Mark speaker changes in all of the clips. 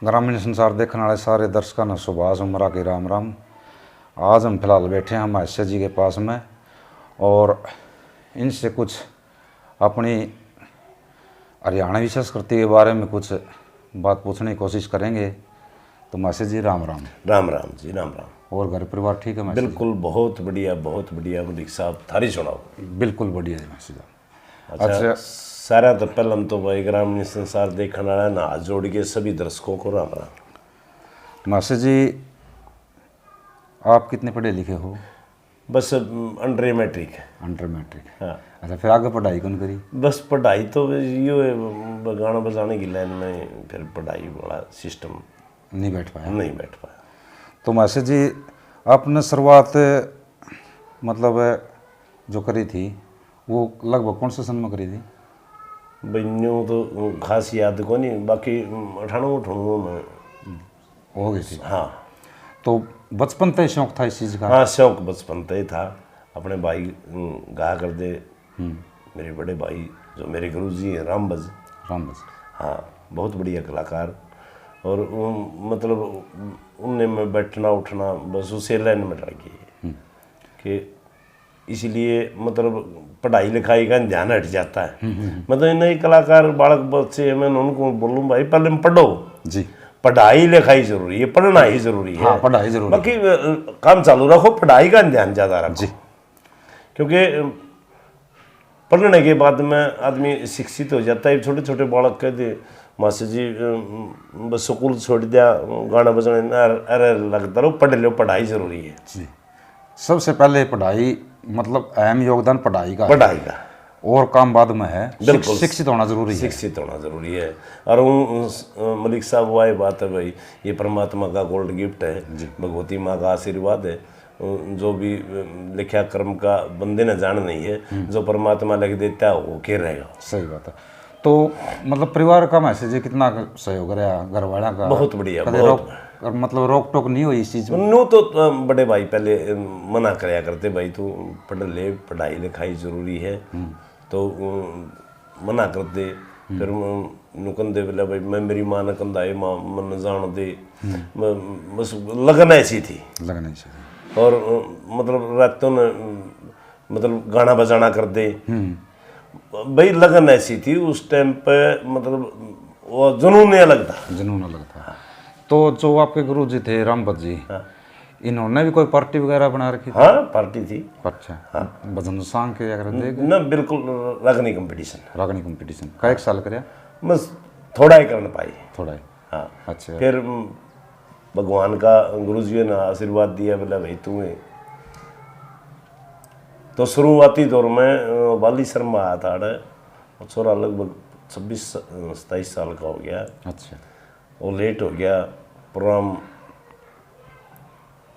Speaker 1: ग्रामीण संसार देखने वाले सारे दर्शकों ने सुभाष उमरा के राम राम। आज हम फिलहाल बैठे हैं मास्टर जी के पास में और इनसे कुछ अपनी हरियाणवी संस्कृति के बारे में कुछ बात पूछने की कोशिश करेंगे। तो मास्टर जी राम राम।
Speaker 2: राम राम जी, राम राम।
Speaker 1: और घर परिवार ठीक है मास्टर जी?
Speaker 2: बिल्कुल बहुत बढ़िया, बहुत बढ़िया। मलिक साहब थारी सुनाओ।
Speaker 1: बिल्कुल बढ़िया है मास्टर जी।
Speaker 2: अच्छा, सारा तो पहले हम तो भाई ग्रामीण संसार देखने वाला ना हाथ जोड़ के सभी दर्शकों को राम राम।
Speaker 1: मास्टर जी आप कितने पढ़े लिखे हो?
Speaker 2: बस अंडर मैट्रिक है।
Speaker 1: Under matric.
Speaker 2: हाँ।
Speaker 1: अच्छा, फिर आगे पढ़ाई कौन करी?
Speaker 2: बस पढ़ाई तो यो गाना बजाने की लाइन में, फिर पढ़ाई वाला सिस्टम
Speaker 1: नहीं बैठ पाया।
Speaker 2: नहीं बैठ पाया।
Speaker 1: तो मास्टर जी आपने शुरुआत मतलब जो करी थी वो लगभग कौन से सन में करी थी?
Speaker 2: बन्यूँ तो खास याद को नहीं, बाकी 98 में
Speaker 1: हो गई थी।
Speaker 2: हाँ।
Speaker 1: तो बचपन से शौक था इस चीज़ का?
Speaker 2: हाँ, शौक बचपन से ही था। अपने भाई गाया कर दे, मेरे बड़े भाई जो मेरे गुरुजी हैं रामबज। हाँ, बहुत बढ़िया कलाकार। और मतलब उनने में बैठना उठना बस उसे लाइन में रह गई कि इसलिए मतलब पढ़ाई लिखाई का ध्यान हट जाता है। मतलब नए कलाकार बालक बच्चे, मैं उनको बोलूँ भाई पहले में पढ़ो
Speaker 1: जी,
Speaker 2: पढ़ाई लिखाई जरूरी है, पढ़ना ही जरूरी है।
Speaker 1: हाँ, पढ़ाई जरूरी।
Speaker 2: बाकी काम चालू रखो, पढ़ाई का ध्यान ज़्यादा रखो
Speaker 1: जी।
Speaker 2: क्योंकि पढ़ने के बाद में आदमी शिक्षित हो जाता है। छोटे छोटे बालक कहते मास्टर जी बस स्कूल छोड़ दिया, गाना बजाने अरे लगता रहो, पढ़ लो, पढ़ाई जरूरी है
Speaker 1: जी। सबसे पहले पढ़ाई, मतलब अहम योगदान पढ़ाई का।
Speaker 2: पढ़ाई का
Speaker 1: और काम बाद में है।
Speaker 2: बिल्कुल
Speaker 1: शिक्षित होना जरूरी है।
Speaker 2: शिक्षित होना जरूरी है। और मलिक साहब वो बात है भाई, ये परमात्मा का गोल्ड गिफ्ट है, भगवती माँ का आशीर्वाद है। जो भी लिखा कर्म का बंदे ने जान नहीं है, जो परमात्मा लिख देता है वो के रहेगा।
Speaker 1: सही बात है। तो मतलब परिवार का मैसेज जी कितना सहयोग रहा, घर वाला का?
Speaker 2: बहुत बढ़िया।
Speaker 1: मतलब रोक टोक नहीं हुई इस चीज में?
Speaker 2: नो तो बड़े भाई पहले मना कराया करते, भाई तू पढ़ ले, पढ़ाई लिखाई जरूरी है, तो मना करते। फिर नुकंदे बोला भाई मैं मेरी माँ ने कंधा है, माँ मन जान दे। बस लगन ऐसी थी,
Speaker 1: लगन ऐसी थी।
Speaker 2: और मतलब रातों ने मतलब गाना बजाना कर दे भाई, लगन ऐसी थी उस टाइम पे। मतलब वो जुनून अलग था।
Speaker 1: जुनून अलग था। तो जो आपके गुरु जी थे रामभद्र जी, इन्होंने भी कोई पार्टी वगैरह बना रखी थी?
Speaker 2: हाँ, पार्टी थी।
Speaker 1: अच्छा। हाँ। भजन सांग के
Speaker 2: ना बिल्कुल रागनी कंपटीशन।
Speaker 1: रागनी कंपटीशन का एक साल कराया?
Speaker 2: बस थोड़ा ही करना पाई।
Speaker 1: थोड़ा ही।
Speaker 2: हाँ।
Speaker 1: अच्छा।
Speaker 2: फिर भगवान का गुरुजी ने आशीर्वाद दिया, बोला भाई तुम्हें तो शुरुआती दौर में वाली शर्मा आया था और छोरा लगभग 26-27 साल का हो गया।
Speaker 1: अच्छा।
Speaker 2: वो लेट हो गया प्रोग्राम,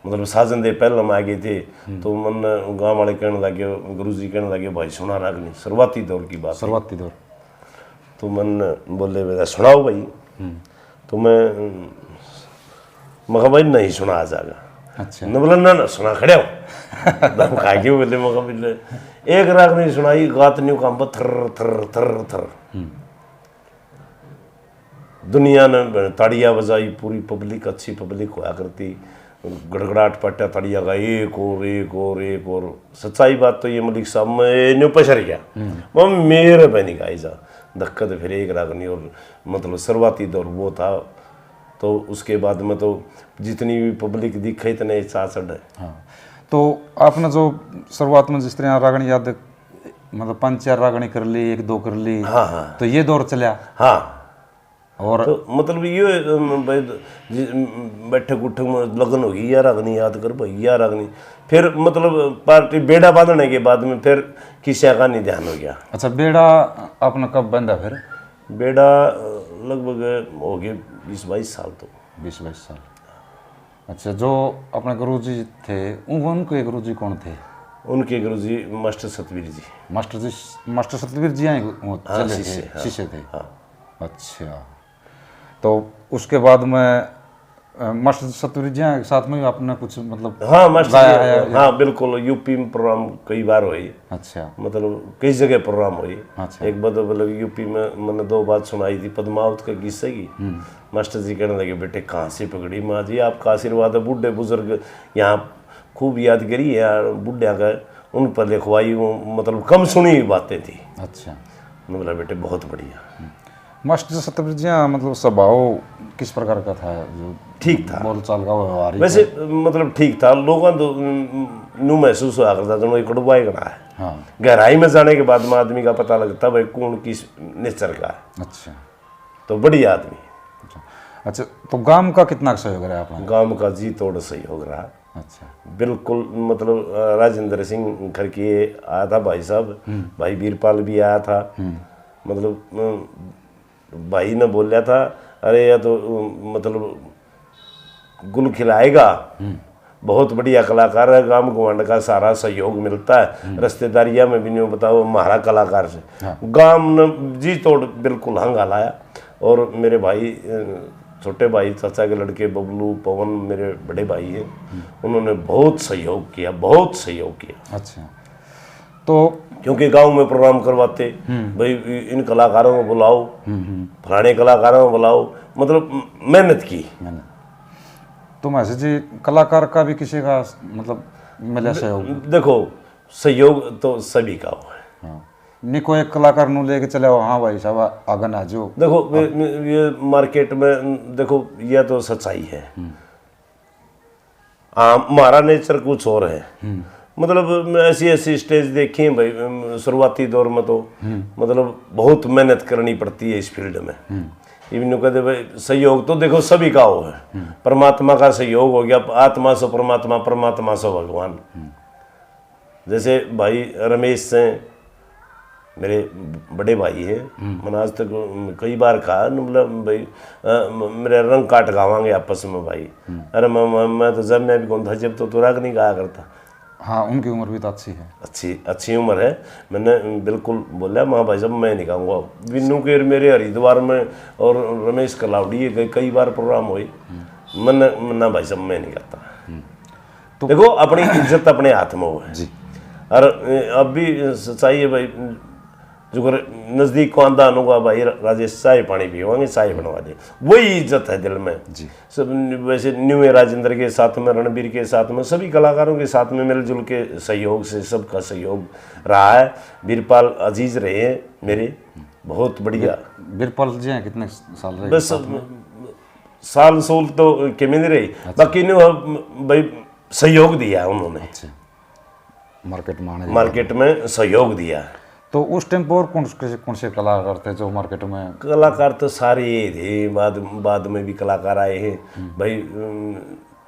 Speaker 2: मतलब साजन दे पहले हम आ गए थे। तो मन गाँव वाले कहने लगे, गुरुजी कहने लगे भाई सुना रागनी, शुरुआती दौर की बात।
Speaker 1: शुरुआती दौर।
Speaker 2: तो मन बोले बेटा सुनाओ भाई। तो मैं भाई नहीं सुना आ जाएगा।
Speaker 1: अच्छा।
Speaker 2: न बोला ना सुना खड़े हो दम खा के बोले बोले एक राग नहीं सुनाई, गात नहीं काम थर थर थर थर। दुनिया ने ताड़ियाँ बजाई, पूरी पब्लिक, अच्छी पब्लिक हुआ करती, गड़गड़ाहट पट्टा ताड़ियाँ का एक और एक और एक और। सच्चाई बात तो ये मलिक साहब में न्यू पछड़ गया, वो मेरे पे नहीं गाई जा धक्का। तो फिर एक रागनी और मतलब शुरुआती दौर वो था। तो उसके बाद में तो जितनी भी पब्लिक दिखे इतने चाचड़ है।
Speaker 1: हाँ। तो आपने जो शुरुआत में जिस तरह रागनी याद, मतलब 5-4 रागनी कर ली, 1-2 कर ली।
Speaker 2: हाँ हाँ।
Speaker 1: तो ये दौर चला।
Speaker 2: हाँ।
Speaker 1: और
Speaker 2: तो मतलब ये बैठक उठक में लगन होगी, या रागनी याद कर भाई, या रागनी। फिर मतलब पार्टी बेड़ा बांधने के बाद में फिर किसी का नहीं ध्यान हो गया।
Speaker 1: अच्छा, बेड़ा आपने कब बांधा फिर?
Speaker 2: बेड़ा लगभग हो गए 20-22 साल। तो
Speaker 1: 20-22 साल। अच्छा, जो अपने गुरुजी थे उनके गुरुजी कौन थे?
Speaker 2: उनके गुरुजी मास्टर सतवीर जी।
Speaker 1: मास्टर सतवीर जी आए चले थे, शिष्य थे।
Speaker 2: हाँ।
Speaker 1: अच्छा। तो उसके बाद में मास्टर सतुरिजिया के साथ में भी आपने कुछ मतलब
Speaker 2: हाँ मास्टर
Speaker 1: गाया
Speaker 2: जी,
Speaker 1: है?
Speaker 2: हाँ बिल्कुल, यूपी में प्रोग्राम कई बार हुई,
Speaker 1: अच्छा
Speaker 2: मतलब कई जगह प्रोग्राम हुई।
Speaker 1: अच्छा।
Speaker 2: एक बार मतलब यूपी में मैंने 2 बात सुनाई थी पद्मावत के किस्से की। मास्टर जी कहने लगे, बेटे कहाँ से पकड़ी माँ जी, आपका आशीर्वाद है, बूढ़े बुजुर्ग यहाँ खूब यादगिरी है यार बुढ़िया का, उन पर लिखवाई वो मतलब कम सुनी हुई बातें थी।
Speaker 1: अच्छा।
Speaker 2: मैंने बोला बेटे बहुत बढ़िया।
Speaker 1: मास्टर सतुरिजिया मतलब स्वभाव किस प्रकार का था? जो
Speaker 2: ठीक था,
Speaker 1: बोलचाल का व्यवहार
Speaker 2: वैसे मतलब ठीक था, लोगों तो नू महसूस हुआ करता था कड़ुआ गना है।
Speaker 1: हाँ।
Speaker 2: गहराई में जाने के बाद में आदमी का पता लगता भाई कौन किस नेचर का है।
Speaker 1: अच्छा
Speaker 2: तो बढ़िया आदमी।
Speaker 1: अच्छा, तो गांव का कितना सहयोग रहा आपने?
Speaker 2: गांव का जी तोड़ सहयोग रहा।
Speaker 1: अच्छा
Speaker 2: बिल्कुल, मतलब राजेंद्र सिंह घर के आया था भाई साहब, भाई वीरपाल भी आया था। मतलब भाई ने बोला था अरे या तो मतलब गुल खिलाएगा, बहुत बढ़िया कलाकार है, गांव गवांड का सारा सहयोग मिलता है, रिश्तेदारिया में भी नहीं बताओ हमारा कलाकार से। गांव ने जी तोड़ बिल्कुल हंगा लाया। और मेरे भाई छोटे भाई चाचा के लड़के बबलू पवन मेरे बड़े भाई हैं, उन्होंने बहुत सहयोग किया, बहुत सहयोग किया।
Speaker 1: अच्छा, तो
Speaker 2: क्योंकि गांव में प्रोग्राम करवाते भाई इन कलाकारों को बुलाओ, फलाने कलाकारों को बुलाओ, मतलब मेहनत की।
Speaker 1: तो महसूस जी कलाकार का भी किसी का मतलब मिला सहयोग?
Speaker 2: देखो सहयोग तो सभी का हुआ है।
Speaker 1: हाँ, नहीं कोई एक कलाकार नू लेके चले आओ, हाँ भाई साहब आगे ना जो
Speaker 2: देखो ये मार्केट में देखो यह तो सच्चाई है। हमारा नेचर कुछ और है। मतलब ऐसी ऐसी स्टेज देखी है भाई शुरुआती दौर में, तो मतलब बहुत मेहनत करनी पड़ती है इस फील्ड में। इवन कहते भाई सहयोग तो देखो सभी का हो है, परमात्मा का सहयोग हो गया, आत्मा से परमात्मा, परमात्मा से भगवान। जैसे भाई रमेश से मेरे बड़े भाई हैं, मैंने आज तक कई बार कहा मतलब भाई मेरे रंग काट गावांगे आपस में भाई। अरे मैं तो जब मैं भी कौन था जब तो राग नहीं गाया करता।
Speaker 1: हाँ, उनकी उम्र भी तो अच्छी है,
Speaker 2: अच्छी उम्र है। मैंने बिल्कुल बोला माँ भाई साहब मैं नहीं गाऊंगा। विन्नू के मेरे हरिद्वार में और रमेश कलावड़ी कई बार प्रोग्राम हुए, मैंने ना भाई साहब मैं नहीं गाता। तो देखो अपनी इज्जत अपने हाथ में हो है जी। और अब भी सच्चाई है भाई, जो नज़दीक को आंदा होगा भाई राजेश चाय पानी पीवाएंगे, चाय बनवा दे, वही इज्जत है दिल में जी। सब वैसे न्यू राजेंद्र के साथ में, रणबीर के साथ में, सभी कलाकारों के साथ में मिलजुल के सहयोग से सबका सहयोग रहा है। वीरपाल अजीज रहे हैं मेरे, बहुत बढ़िया।
Speaker 1: वीरपाल जी हैं कितने साल रहे?
Speaker 2: बस साल सोल तो केमे नहीं रही। अच्छा। बाकी भाई सहयोग दिया उन्होंने। अच्छा। मार्केट में सहयोग दिया।
Speaker 1: तो उस टाइम पर कौन से कलाकार थे जो मार्केट में?
Speaker 2: कलाकार तो सारे थे, बाद में भी कलाकार आए हैं भाई।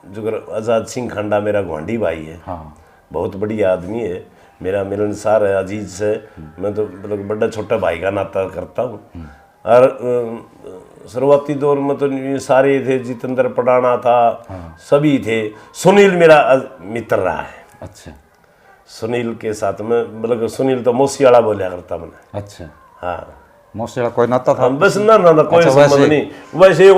Speaker 2: जो आज़ाद सिंह खंडा मेरा गुआंढी भाई है। हाँ। बहुत बढ़िया आदमी है, मेरा मिलनसार है, अजीज से मैं तो मतलब बड़ा छोटा भाई का नाता करता हूँ। और शुरुआती दौर में तो ये सारे थे, जितेंद्र पडाना था। हाँ। सभी थे। सुनील मेरा मित्र रहा है। अच्छा। सुनील के साथ में मतलब सुनील तो मौसियाड़ा बोलिया करता मैंने। अच्छा। हाँ,
Speaker 1: मौसियाड़ा कोई नाता था?
Speaker 2: बस ना कोई संबंध नहीं, वैसे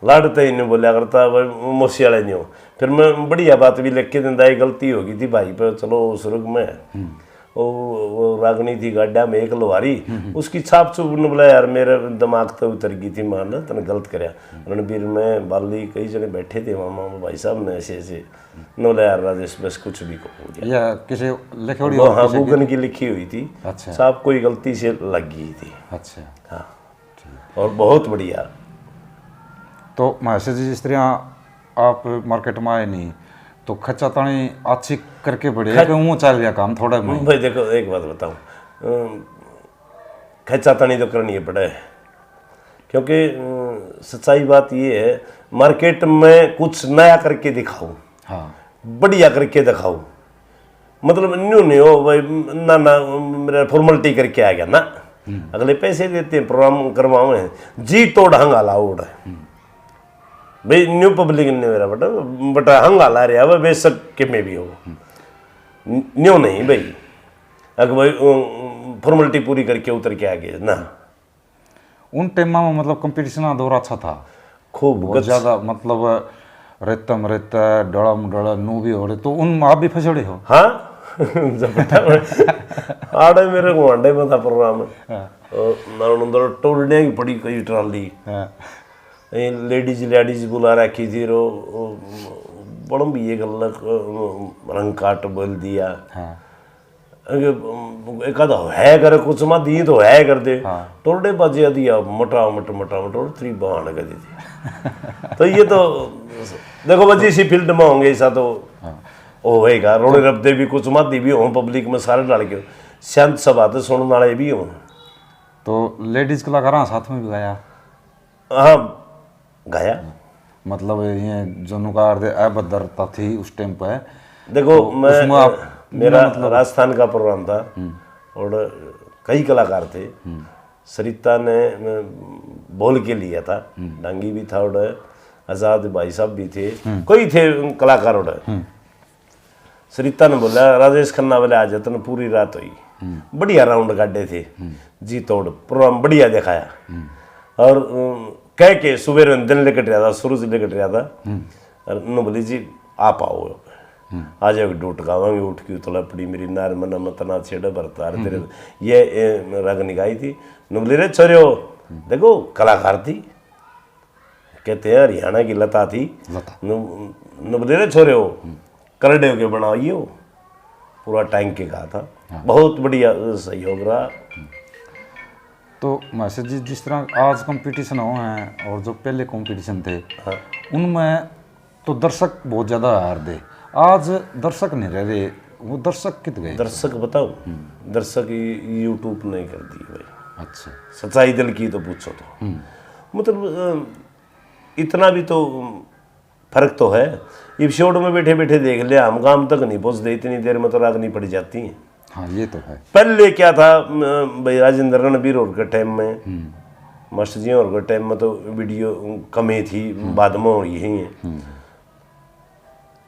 Speaker 2: लाड थे नहीं बोलिया करता भाई, मौसियाड़ा नहीं हो। फिर मैं बढ़िया बात भी लिख के दिंदा, गलती हो गई थी भाई पर, चलो सुर्ग में वो रागनी थी गाड्या में एक लोहारी, उसकी छाप चुप ने बोला यार मेरे दिमाग तो उतर गई थी मां ने, तने गलत कराया। रणबीर में बाली कई जने बैठे थे, मामा भाई साहब ने ऐसे ऐसे न बोला यार राजेश बस कुछ भी कहो
Speaker 1: या किसी लिखी?
Speaker 2: हाँ, गूगन की लिखी हुई थी। अच्छा। छाप कोई गलती से लग गई थी। अच्छा। हाँ, और बहुत बढ़िया।
Speaker 1: तो महसूस जी जिस तरह आप मार्केट में आए नहीं तो खच्चा तानी अच्छी करके बढ़िया कि वो चल गया काम थोड़ा में?
Speaker 2: भाई देखो एक बात बताऊं, खच्चा तानी तो करनी है पड़े, क्योंकि सच्चाई बात ये है मार्केट में कुछ नया करके दिखाओ। हाँ। बढ़िया करके दिखाओ, मतलब न्यू नहीं हो भाई ना मेरा फॉर्मेलिटी करके आ गया ना। अगले पैसे देते हैं प्रोग्राम करवाओ, जी तोड़ हंगा लाउड है भाई, न्यू पब्लिक ने मेरा बटा हंगा ला रहा है बेशक के में भी हो, न्यू नहीं भाई। अगर भाई फॉर्मेलिटी पूरी करके उतर के आ गए ना।
Speaker 1: उन टाइम में मतलब कंपटीशन दौर अच्छा था,
Speaker 2: खूब
Speaker 1: बहुत ज़्यादा, मतलब रेतम रेता डड़म डड़ नू भी हो रहे, तो उन आप भी फंसड़े हो?
Speaker 2: हाँ आड़े मेरे को आंडे में था प्रोग्राम अंदर टोलने की पड़ी कई ट्राली लेडीज बुला रखी थी रो बड़म भी एक अलग रंग काट बोल दिया एक आधा है करे कुछ मत दी तो है कर दे टोलडे बाजे दिया मोटा मोटा थ्री बहाने कर दी थी। तो ये तो देखो बच्ची इसी फील्ड में होंगे ऐसा तो ओ होएगा रोड़े रबदे भी कुछ मत दी भी हो पब्लिक में सारे डाल के शांत सभा तो सुनने वाले भी हो।
Speaker 1: तो लेडीज कलाकार साथ में भी गाया?
Speaker 2: हाँ गाया,
Speaker 1: मतलब ये जो नुकार दे अभद्रता थी उस टाइम पे।
Speaker 2: देखो
Speaker 1: तो
Speaker 2: मैं मेरा मतलब राजस्थान का प्रोग्राम था और कई कलाकार थे। सरिता ने बोल के लिया था, डांगी भी था और आजाद भाई साहब भी थे, कई थे कलाकार। और सरिता ने बोला राजेश खन्ना वाले आ जाते, पूरी रात हुई, बढ़िया राउंड काटे थे जी, तोड़ प्रोग्राम बढ़िया दिखाया। और कह के सुबह दिन लेकर रहा था, सूरज लेकर रहा था, और बोली जी आप आओ आज एक डूट गावांगे उठ की उतला पड़ी मेरी नार मना मतना छेड़ भरता तेरे ये रग निगाही थी। बोली रे छोरे देखो कलाकार थी, कहते हैं हरियाणा की लता थी। बोले रे छोरे करडे के बनाइए पूरा टैंक के कहा था। बहुत बढ़िया सहयोग रहा।
Speaker 1: तो मैसेज जी जिस तरह आज कंपटीशन हो हैं और जो पहले कंपटीशन थे उनमें तो दर्शक बहुत ज़्यादा हार दे, आज दर्शक नहीं रह रहे, वो दर्शक कित गए?
Speaker 2: दर्शक बताओ, दर्शक यूट्यूब नहीं कर दी भाई।
Speaker 1: अच्छा,
Speaker 2: सच्चाई दिल की तो पूछो तो मतलब इतना भी तो फर्क तो है। एपिसोड में बैठे बैठे देख लिया, हम काम तक नहीं पहुँचते, इतनी देर में तो रागनी पड़ जाती है।
Speaker 1: हाँ ये तो है।
Speaker 2: पहले क्या था भाई, राजेंद्र रणबीर और के टाइम में, मास्टर जी और के टाइम में तो वीडियो कमी थी, बाद में यही है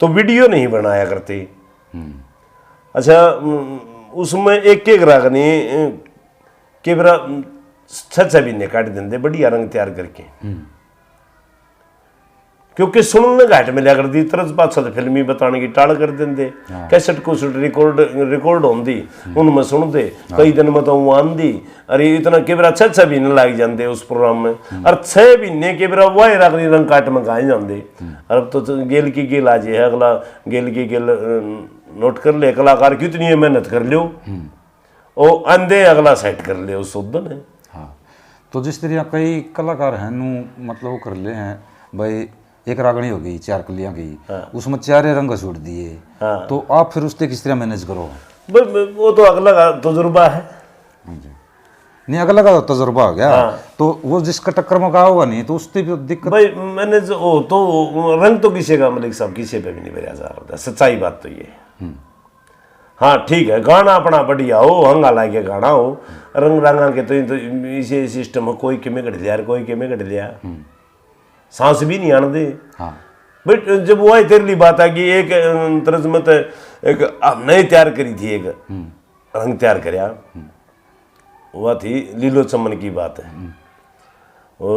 Speaker 2: तो वीडियो नहीं बनाया करते। अच्छा उसमें एक एक रागनी के बरा 6 महीने काट देंगे बढ़िया रंग तैयार करके, क्योंकि सुनने घाट में लिया कर दी तरह पाछा तो फिल्मी बताने की टाल कर देंगे। कैसेट कुछ रिकॉर्ड होंगी उनमें सुन दे, कई दिन में तो वो आंदी, अरे इतना के बरा 6 महीने लग जाते उस प्रोग्राम में, और 6 महीने के बरा वही रागनी रंग काट में गाए जाते। अब तो गेल की गेल आज है, अगला गेल की गेल नोट कर ले, कलाकार कितनी मेहनत कर लो ओ अंधे अगला सेट कर ले उस शुद्ध ने।
Speaker 1: हाँ तो जिस तरह कई कलाकार हैं नू मतलब वो कर ले हैं भाई, एक रागनी हो गई 4 कलियां की, उसमें 4 रंग छूट दिए, तो आप फिर उससे किस तरह मैनेज करो?
Speaker 2: वो तो अगला तजुर्बा है।
Speaker 1: नहीं अगला का तजुर्बा हो गया। तो वो जिसका टक्कर में कहा होगा नहीं तो उससे भी दिक्कत
Speaker 2: भाई मैंने जो तो रंग तो किसी का मलिक साहब किसी पे भी नहीं मेरा जा रहा, सच्चाई बात तो ये। हाँ ठीक है, गाना अपना बढ़िया हो, हंगा ला के गाना हो, रंग रंगा के तो इसे सिस्टम हो, कोई किमें कट लिया कोई किमें कट लिया, सांस भी नहीं आने दे।
Speaker 1: हाँ
Speaker 2: बट जब वो तेरे लिए बात आ गई, एक तरह में तो एक नई तैयार करी थी, एक रंग तैयार करया, वह थी लीलो चमन की बात है। वो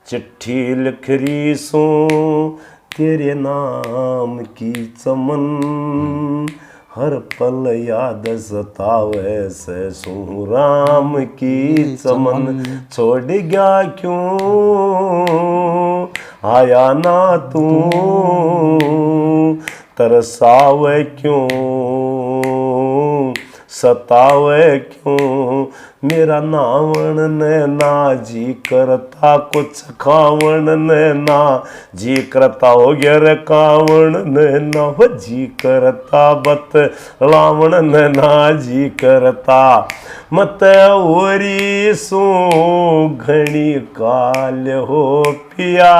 Speaker 2: चिट्ठी लिख रही सो तेरे नाम की चमन, हर पल याद सतावे से सू राम की चमन, छोड़ गया क्यों आया ना तू, तरसावे क्यों सतावे क्यों, मेरा नावण ने ना जी करता कुछ खावण ने ना जी करता, हो गया रे कावण ने ना हो जी करता, बत लावण ने ना जी करता, मत ओरी सो घनी काल हो पिया,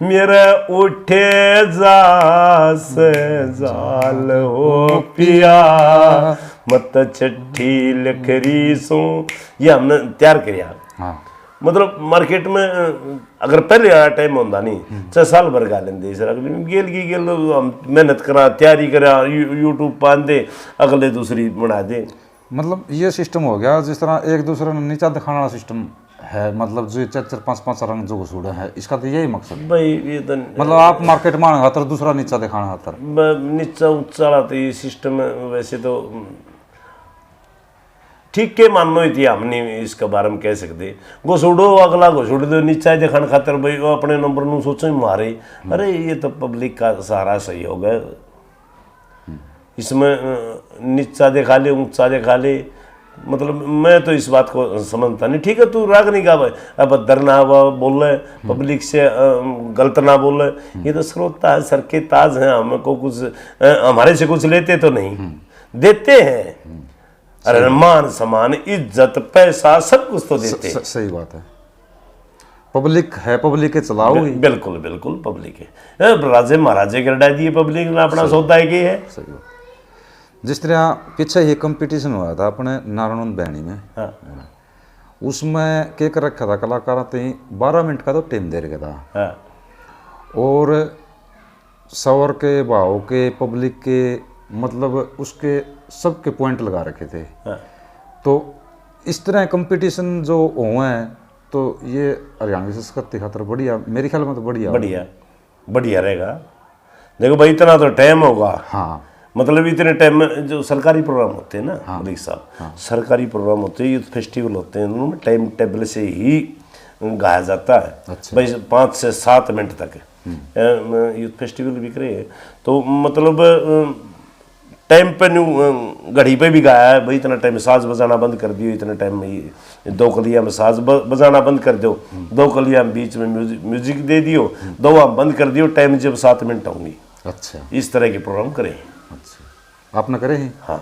Speaker 2: मेरे उठे जा से जाल हो पिया, मत चिट्ठी लिख रही सो। ये हमने तैयार किया।
Speaker 1: हाँ
Speaker 2: मतलब मार्केट में अगर पहले आया टाइम होता नहीं 6 साल भर गा लेंगे सर, गेल की गेल हम मेहनत करा तैयारी करा यूट्यूब पान दे अगले दूसरी बना दे।
Speaker 1: मतलब ये सिस्टम हो गया जिस तरह एक दूसरे ने नीचा दिखाने वाला सिस्टम है, मतलब जो 4-4-5-5 रंग जो घुसूड़े हैं, इसका तो यही मकसद है।
Speaker 2: भाई ये तो
Speaker 1: मतलब आप मार्केट में आने खातर दूसरा नीचा दिखाना खातर।
Speaker 2: नीचा ऊंचा वाला तो ये सिस्टम वैसे तो ठीक के मानो थी, हम नहीं इसके बारे में कह सकते। घुसूड़ो अगला घुसूड़ दो नीचा दिखाने खातर भाई वो अपने नंबर नू सोचो ही मारे। अरे ये तो पब्लिक का सारा सहयोग है, इसमें नीचा दिखा ले ऊंचा दिखा ले, मतलब मैं तो इस बात को समझता नहीं। ठीक है तू राग नहीं गा भाई, अब अदर ना बोल रहे, पब्लिक से गलत ना बोल रहे, ये तो श्रोता है, सर के ताज हैं, हमको कुछ हमारे से कुछ लेते तो नहीं, देते हैं। अरे मान सम्मान इज्जत पैसा सब कुछ तो देते हैं।
Speaker 1: सही बात है, पब्लिक है, पब्लिक के चलाओगे।
Speaker 2: बिल्कुल बिल्कुल पब्लिक है, राजे महाराजे गिरडा दिए पब्लिक ने अपना सौदा है कि है।
Speaker 1: सही बात। जिस तरह पीछे ये कंपटीशन हुआ था अपने नारायण बहनी में,
Speaker 2: हाँ।
Speaker 1: उसमें क्या कर रखा था कलाकारों ते 12 मिनट का तो टाइम दे रखा था,
Speaker 2: हाँ।
Speaker 1: और सवर के भाव के पब्लिक के मतलब उसके सबके पॉइंट लगा रखे थे।
Speaker 2: हाँ।
Speaker 1: तो इस तरह कंपटीशन जो हुए हैं तो ये हरियाणा की संस्कृति खातर बढ़िया, मेरे ख्याल में तो बढ़िया
Speaker 2: बढ़िया बढ़िया रहेगा। देखो भाई इतना तो टाइम होगा,
Speaker 1: हाँ,
Speaker 2: मतलब इतने टाइम में जो सरकारी प्रोग्राम होते हैं ना मलिक साहब, सरकारी प्रोग्राम होते हैं, यूथ फेस्टिवल होते हैं, उनमें टाइम टेबल से ही गाया जाता है।
Speaker 1: अच्छा।
Speaker 2: भाई 5 से 7 मिनट तक यूथ फेस्टिवल भी करे, तो मतलब टाइम पे न्यू घड़ी पे भी गाया है भाई, इतना टाइम साज बजाना बंद कर दियो, इतने टाइम में 2 कलियां में साज बजाना बंद कर दो, 2 कलियां बीच में म्यूजिक दे दियो, 2 आप बंद कर दियो, टाइम जब 7 मिनट होंगी।
Speaker 1: अच्छा,
Speaker 2: इस तरह के प्रोग्राम करें।
Speaker 1: अच्छा, आपने करे हैं?
Speaker 2: हाँ।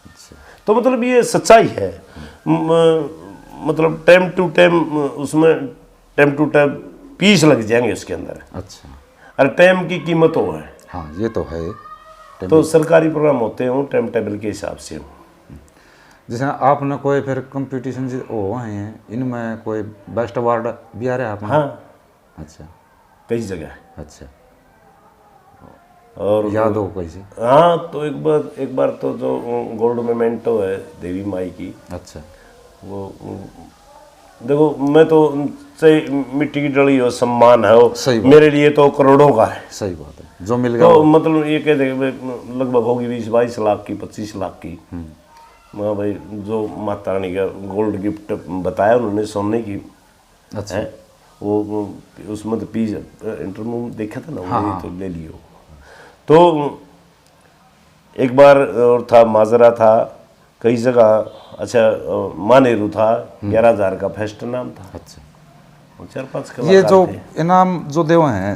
Speaker 1: अच्छा,
Speaker 2: तो मतलब ये सच्चाई है, मतलब टाइम टू टाइम उसमें टाइम टू टाइम पीस लग जाएंगे उसके अंदर।
Speaker 1: अच्छा,
Speaker 2: अरे टाइम की कीमत हो है,
Speaker 1: हाँ ये तो है।
Speaker 2: तो सरकारी प्रोग्राम होते हैं टाइम टेबल के हिसाब से।
Speaker 1: जैसे आपने कोई फिर कंपटीशन हो हैं, इनमें कोई बेस्ट अवार्ड भी आ रहा है आपने?
Speaker 2: हाँ।
Speaker 1: अच्छा,
Speaker 2: कई जगह।
Speaker 1: अच्छा,
Speaker 2: और
Speaker 1: याद हो कैसे?
Speaker 2: हाँ, तो एक बार तो जो गोल्ड मेमेंटो है देवी माई की,
Speaker 1: अच्छा,
Speaker 2: वो देखो मैं तो से मिट्टी की डली हो सम्मान है वो,
Speaker 1: सही बात।
Speaker 2: मेरे लिए तो करोड़ों का है।
Speaker 1: सही बात है, जो मिल गया
Speaker 2: तो मतलब ये कह दे लगभग होगी 20-22 लाख की, 25 लाख की। हाँ भाई, जो माता रानी का गोल्ड गिफ्ट बताया उन्होंने सोने की।
Speaker 1: अच्छा
Speaker 2: है वो उसमें तो पीस इंटरव्यू देखा था ना,
Speaker 1: हाँ,
Speaker 2: तो ले लियो। तो एक बार और था, माजरा था, कई जगह। अच्छा, मानेरू था, 11,000 का फेस्ट नाम था।
Speaker 1: अच्छा,
Speaker 2: 4-5
Speaker 1: ये जो
Speaker 2: थे।
Speaker 1: इनाम जो देवे हैं,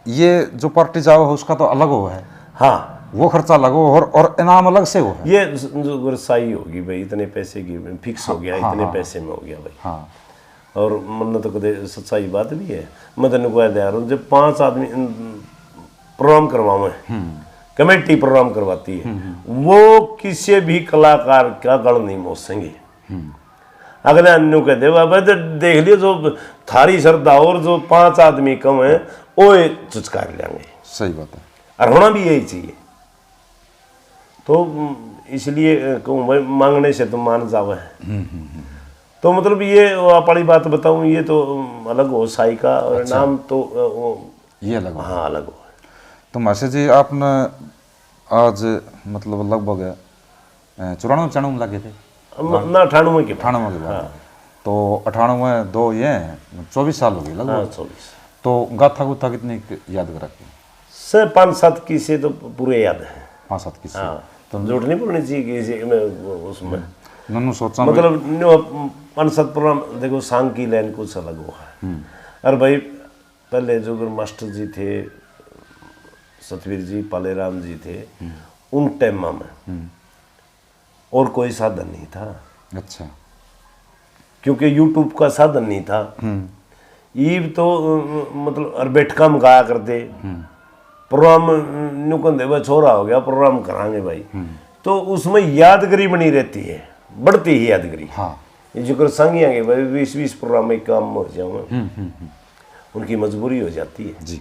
Speaker 1: ये जो पार्टी जाओ है उसका तो अलग हो है।
Speaker 2: हाँ,
Speaker 1: वो खर्चा अलग हो और इनाम अलग से हो है।
Speaker 2: ये जो गुरसाई होगी भाई, इतने पैसे की फिक्स हो गया, इतने पैसे में हो गया भाई।
Speaker 1: हाँ,
Speaker 2: और मन तो कदे सच्चाई बात भी है। मैं तेन कह दिया जब 5 आदमी प्रोग्राम करवावे, कमेटी प्रोग्राम करवाती है, वो किसी भी कलाकार का गढ़ नहीं मोसेंगे। अगले अन्य कह दे बाबा तो देख लियो, जो थारी श्रद्धा और जो 5 आदमी कम है वो चुचकार लेंगे।
Speaker 1: सही बात है,
Speaker 2: और होना भी यही चाहिए। तो इसलिए कहूँ भाई, मांगने से तो मान जावे है। तो मतलब ये आप वाली बात बताऊँ, ये तो अलग हो साई का, और
Speaker 1: अच्छा।
Speaker 2: नाम तो
Speaker 1: ये अलग हो।
Speaker 2: हाँ अलग हो।
Speaker 1: तो मासे जी आपने आज मतलब लगभग 94-95 में लगे थे
Speaker 2: ना 98 के
Speaker 1: 98 के बाद, तो 98 2 ये 24 साल हो गए लगभग।
Speaker 2: हाँ 24
Speaker 1: तो गाथा गुथा कितनी याद कर रखी?
Speaker 2: से 5-7 की से तो पूरे याद है।
Speaker 1: 5-7 किस्से।
Speaker 2: हाँ, तो झूठ नहीं बोलनी चाहिए किसी में उसमें।
Speaker 1: नन्नू सोचा
Speaker 2: मतलब 5-7 प्रोग्राम देखो, सांग की लाइन कुछ अलग हुआ है। अरे भाई, पहले जो मास्टर जी थे, सतवीर जी, पालेराम जी थे, उन टाइम में और कोई साधन नहीं था।
Speaker 1: अच्छा,
Speaker 2: क्योंकि यूट्यूब का साधन नहीं था। ईब तो मतलब और बैठका में गाया करते प्रोग्राम, नुकंदे वह छोरा हो गया प्रोग्राम कराएंगे भाई, तो उसमें यादगिरी बनी रहती है, बढ़ती ही यादगिरी।
Speaker 1: हाँ,
Speaker 2: ये जो कर संगी आगे भाई 20-20 प्रोग्राम में काम हो जाऊंगा, उनकी मजबूरी हो जाती है
Speaker 1: जी।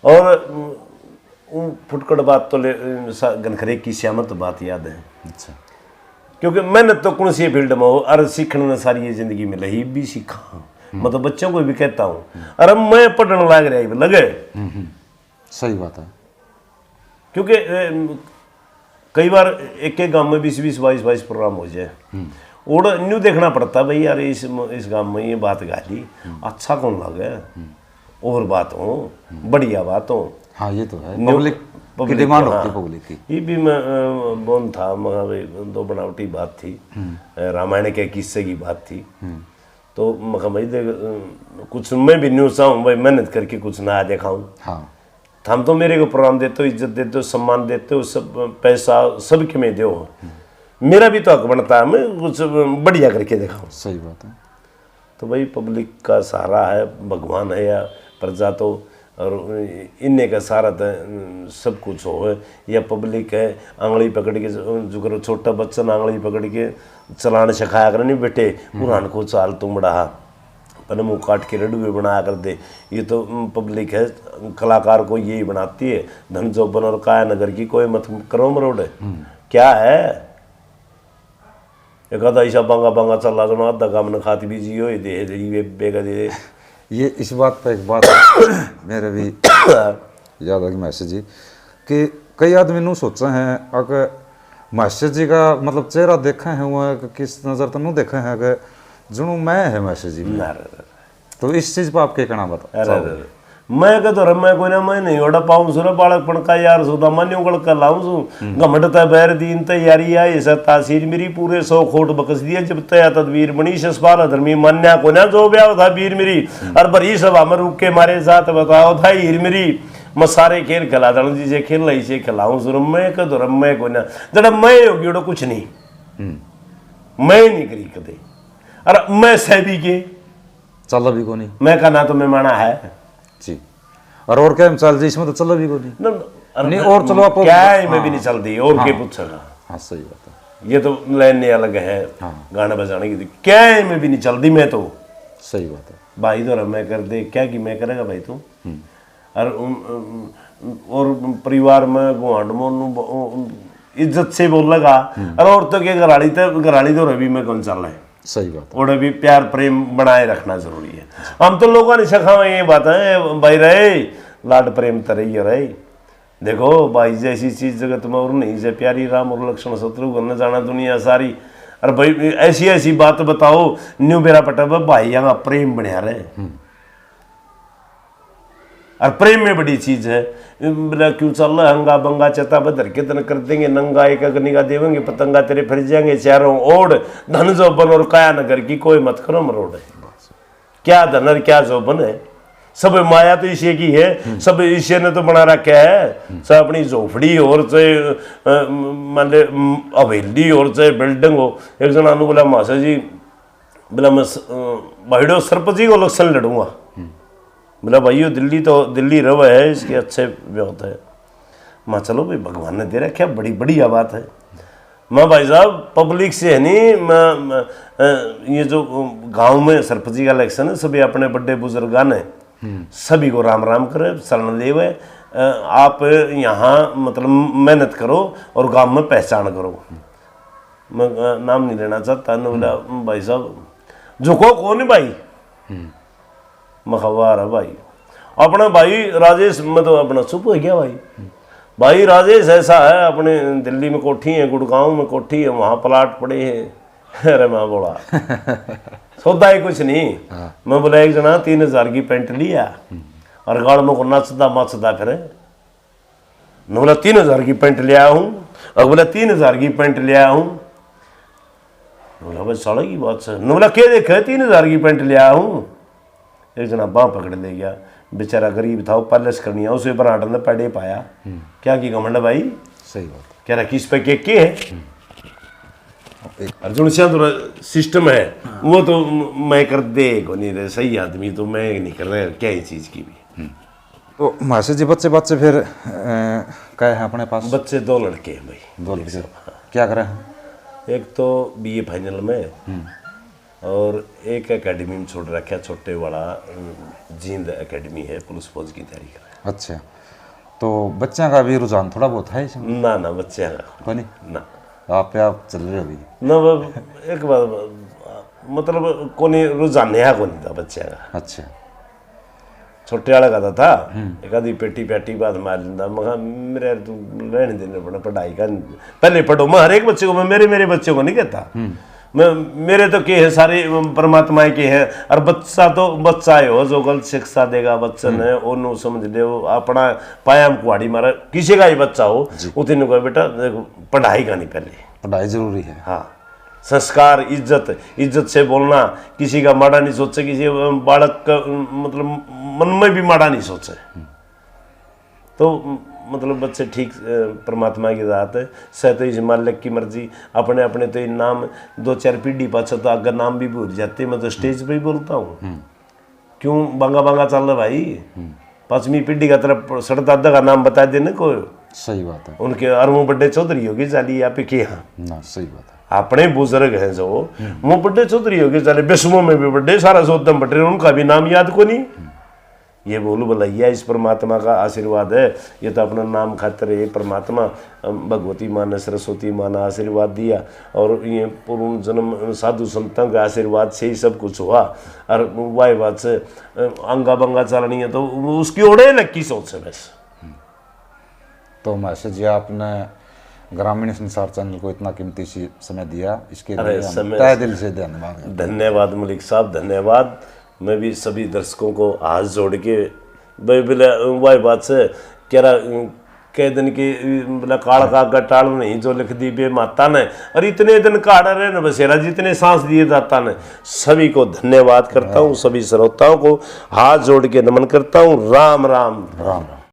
Speaker 2: और फुटकट बात तो गनखरे की श्यामत बात याद है।
Speaker 1: अच्छा,
Speaker 2: क्योंकि मेहनत तो कौन सी फील्ड में हो, अरे सीखने में सारी ये जिंदगी में लही भी सीखा। मतलब बच्चों को भी कहता हूँ, अरे मैं पढ़ने लग रहा लगे।
Speaker 1: सही बात है।
Speaker 2: क्योंकि कई बार एक एक गांव में 20-20, 22-22 प्रोग्राम हो जाए, और न्यू देखना पड़ता भाई यार इस गांव में ये बात गाली अच्छा कौन लगे, और बात हो बढ़िया बात हो।
Speaker 1: हाँ ये तो है, पब्लिक की डिमांड होती है पब्लिक की।
Speaker 2: ये भी मैं बोन था, मगर भाई दो बनावटी बात थी, रामायण के किस्से की बात थी। तो मैं भाई देख कुछ मैं भी न्यूज चाहूँ भाई, मेहनत करके कुछ नया दिखाऊं।
Speaker 1: हाँ
Speaker 2: हम तो मेरे को प्रोग्राम देते हो, इज्जत देते हो, सम्मान देते हो, सब पैसा सब के में दो, मेरा भी तो हक बनता है मैं कुछ बढ़िया करके दिखाऊं।
Speaker 1: सही बात है।
Speaker 2: तो भाई पब्लिक का सहारा है, भगवान है या प्रजा, तो और इन्ने का सहारा तो सब कुछ हो, या पब्लिक है आंगली पकड़ के, जो करो छोटा बच्चा ना आंगली पकड़ के चलाने सिखाया कर, नहीं बेटे पुरान को चाल तुम बढ़ा पहले मुँह काट के रेडुए बनाया कर दे। ये तो पब्लिक है, कलाकार को यही बनाती है, धन जोबन और काया नगर की कोई मत करो मरोड़ क्या है। एक आधा ऐसा बांगा बांगा चल रहा, आधा काम न खाती भी जियो दे बेगा दे।
Speaker 1: ये इस बात पर एक बात मेरे भी याद आ गई महेश जी कि कई आदमी नू सोचा है अगर महेश जी का मतलब चेहरा देखा है वो किस नज़र तो नहीं देखा है कि जुनू मैं है महेश जी में। तो इस चीज़ पर आप क्या कहना बता।
Speaker 2: मैं कहता रहा कोई ना मैं नहीं ओडा पाऊँ सुना बालकपण का यार सुधा मन उगल कर लाऊं सू घमटता बैर दीन तैयारी आई ऐसा तासीर मेरी पूरे 100 खोट बकस दिए जब तया तदवीर बनी शस्पाल धर्मी मन्या को ना जो ब्याह था वीर मेरी और बड़ी सभा में रुक के मारे साथ बताओ था हीर मेरी मैं सारे खेल खिला दण जी से खेल रही से खिलाऊं सुर मैं कहता रहा मैं कोई ना जरा मैं होगी ओडा कुछ नहीं मैं नहीं करी कदे अरे मैं सहबी के
Speaker 1: चल भी को नहीं
Speaker 2: मैं का ना तो मैं माना है
Speaker 1: जी और क्या चल जी इसमें तो चलो भी को नहीं नहीं और चलो आप
Speaker 2: क्या है मैं भी नहीं चलती और क्या पूछेगा।
Speaker 1: हाँ सही बात है।
Speaker 2: ये तो लाइन अलग है गाना बजाने की, क्या है मैं भी नहीं चलती मैं तो।
Speaker 1: सही बात है
Speaker 2: भाई तो मैं कर दे क्या कि मैं करेगा भाई तू और परिवार में गुआंढ में इज्जत से बोलेगा अरे और तो क्या घराड़ी तो रवि में कौन चल रहा है।
Speaker 1: सही बात
Speaker 2: और भी प्यार प्रेम बनाए रखना जरूरी है। हम तो लोगों ने सिखावा ये बात है भाई रहे लाड प्रेम तरही रहे। देखो भाई जैसी चीज जगत में और नहीं से प्यारी राम और लक्ष्मण शत्रुघ्न न जाना दुनिया सारी। और भाई ऐसी ऐसी बात बताओ न्यू बेरा पटा भाई यहाँ प्रेम बढ़िया रहे और प्रेम में बड़ी चीज है। बोला क्यों चल रहा हंगा बंगा चता बदर कितन कर देंगे नंगा एक अग्निगा देवेंगे पतंगा तेरे फिर जाएंगे चारों ओढ़ धन जोबन और काया नगर की कोई मत करो मरोड़ है। क्या धन और क्या जोबन है, सब माया तो ईशे की है, सब ईशे ने तो बना रखा है। सब अपनी झोपड़ी और चाहे मान ले हवेली और चाहे बिल्डिंग हो। एक जना बोला मासा जी बोला मैं भाईडो सरपंच जी को इलेक्शन लड़ूंगा। बोला भाई ये दिल्ली रवा है इसके अच्छे व्यवत है। माँ चलो भाई भगवान ने दे रखा बड़ी बढ़िया बात है। माँ भाई साहब पब्लिक से है नहीं ये जो गांव में सरपंची का इलेक्शन है सभी अपने बड़े बुजुर्गान ने सभी को राम राम करे शरण देव है। आप यहाँ मतलब मेहनत करो और गांव में पहचान करो। मैं नाम नहीं लेना चाहता। बोला भाई साहब झुको कौन भाई मखबार है भाई अपना भाई राजेश मतलब अपना चुप हो गया भाई राजेश ऐसा है अपने दिल्ली में कोठी है गुड़गांव में कोठी है वहाँ प्लाट पड़े हैं। अरे मैं बोला सौदा ही कुछ नहीं। मैं बोला एक जना 3000 की पेंट लिया और गाड़ में को नचदा मचदा फिर न बोला 3000 की पेंट ले आया हूँ और बोला 3000 की पेंट ले आया हूँ। बोला भाई साढ़े की बात से न बोला क्या देखे 3000 की पेंट ले आया हूँ। एक जना बाँ पकड़ ले गया बेचारा गरीब था वो पैलेस करनी है उसे बराटा ने पैडे पाया। क्या की घमंड भाई
Speaker 1: सही बात
Speaker 2: कह रहा किस पे के है अर्जुन सिंह तो सिस्टम है वो तो मैं कर दे को नहीं रहे सही आदमी तो मैं नहीं कर रहा क्या ही चीज़ की भी।
Speaker 1: तो मासी जी बच्चे फिर क्या है अपने पास?
Speaker 2: बच्चे 2 लड़के हैं भाई।
Speaker 1: 2 लड़के क्या कर रहे हैं?
Speaker 2: एक तो BA फाइनल में और एक एकेडमी में छोड़ रखा छोटे वाला जींद एकेडमी है पुलिस फौज की तैयारी कर रहा है।
Speaker 1: अच्छा तो बच्चों का भी रुझान थोड़ा बहुत है इसमें?
Speaker 2: ना बच्चे
Speaker 1: नहीं
Speaker 2: ना
Speaker 1: आप पे आप चल रहे हो अभी।
Speaker 2: न एक बार मतलब कोनी रुझान है कोनी था बच्चे का।
Speaker 1: अच्छा
Speaker 2: छोटे वाला का था एक आधी पेटी पेटी बात मार लेता मगर मेरे यार तू रहने देने पड़ा पढ़ाई का पहले पढ़ो। मैं हर एक बच्चे को मैं मेरे बच्चे को नहीं कहता मैं मेरे तो के है सारे परमात्मा के है और बच्चा तो बच्चा है हो जो गलत शिक्षा देगा बच्चन है ओनू समझ ले वो अपना पायाम कुआड़ी मारा किसी का ही बच्चा हो उतने को बेटा देखो पढ़ाई का नहीं पहले
Speaker 1: पढ़ाई जरूरी है।
Speaker 2: हाँ संस्कार इज्जत से बोलना किसी का माड़ा नहीं सोचे किसी बालक का मतलब मन में भी माड़ा नहीं सोचे तो मतलब बच्चे ठीक परमात्मा की जात है सहते मालिक की मर्जी अपने अपने तो नाम 2-4 पीढ़ी पाछा तो अगर नाम भी भूल जाते मैं तो स्टेज पे ही बोलता हूँ क्यों बांगा बांगा चल रहा भाई 5वीं पीढ़ी का तरफ सड़ दादा का नाम बता देने को।
Speaker 1: सही बात है।
Speaker 2: उनके अरमू बड्डे चौधरी होगी चाली आप के यहाँ
Speaker 1: ना सही बात है।
Speaker 2: अपने बुजुर्ग हैं जो वो बड्डे चौधरी होगी चाले बेसमों में भी बड्डे सारा सोदम बटे उनका भी नाम याद को नहीं ये बोलू भलैया इस परमात्मा का आशीर्वाद है ये तो अपना नाम खातर ये परमात्मा भगवती माँ ने सरस्वती माँ ने आशीर्वाद दिया और ये पूर्ण जन्म साधु संतों के आशीर्वाद से ही सब कुछ हुआ और वाह बात से अंगा बंगा चलनी है तो उसकी ओढ़े लग की सोच है बस।
Speaker 1: तो मैसेज जी आपने ग्रामीण संसार चैनल को इतना कीमती समय दिया इसके लिए हम तहे दिल से धन्यवाद।
Speaker 2: धन्यवाद मलिक साहब धन्यवाद। मैं भी सभी दर्शकों को हाथ जोड़ के बोले वही बात से कह रहा कई दिन की बोला काल का गटाल नहीं जो लिख दी बे माता ने और इतने दिन काढ़ा रहे न बसेरा जितने सांस दिए दाता ने सभी को धन्यवाद करता हूँ सभी श्रोताओं को हाथ जोड़ के नमन करता हूँ। राम राम।
Speaker 1: राम।